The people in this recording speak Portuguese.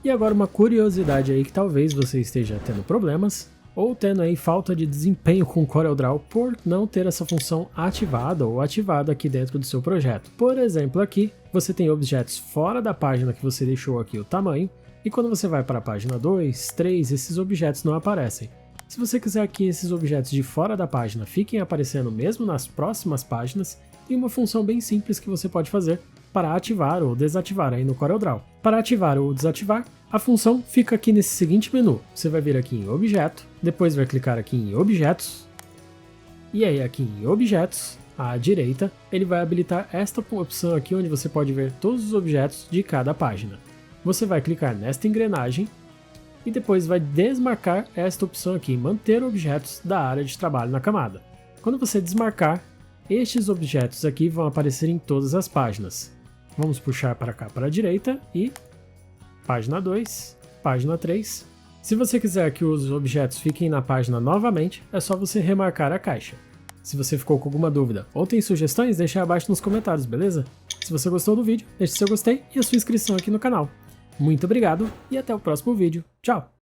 E agora uma curiosidade aí que talvez você esteja tendo problemas, ou tendo aí falta de desempenho com o CorelDRAW por não ter essa função ativada ou ativada aqui dentro do seu projeto. Por exemplo, aqui você tem objetos fora da página que você deixou aqui o tamanho, e quando você vai para a página 2, 3, esses objetos não aparecem. Se você quiser que esses objetos de fora da página fiquem aparecendo mesmo nas próximas páginas, tem uma função bem simples que você pode fazer para ativar ou desativar aí no CorelDRAW. Para ativar ou desativar, a função fica aqui nesse seguinte menu. Você vai vir aqui em Objeto, depois vai clicar aqui em Objetos, e aí aqui em Objetos, à direita, ele vai habilitar esta opção aqui onde você pode ver todos os objetos de cada página. Você vai clicar nesta engrenagem, e depois vai desmarcar esta opção aqui, manter objetos da área de trabalho na camada. Quando você desmarcar, estes objetos aqui vão aparecer em todas as páginas. Vamos puxar para cá para a direita e página 2, página 3. Se você quiser que os objetos fiquem na página novamente, é só você remarcar a caixa. Se você ficou com alguma dúvida ou tem sugestões, deixe aí abaixo nos comentários, beleza? Se você gostou do vídeo, deixe seu gostei e a sua inscrição aqui no canal. Muito obrigado e até o próximo vídeo. Tchau!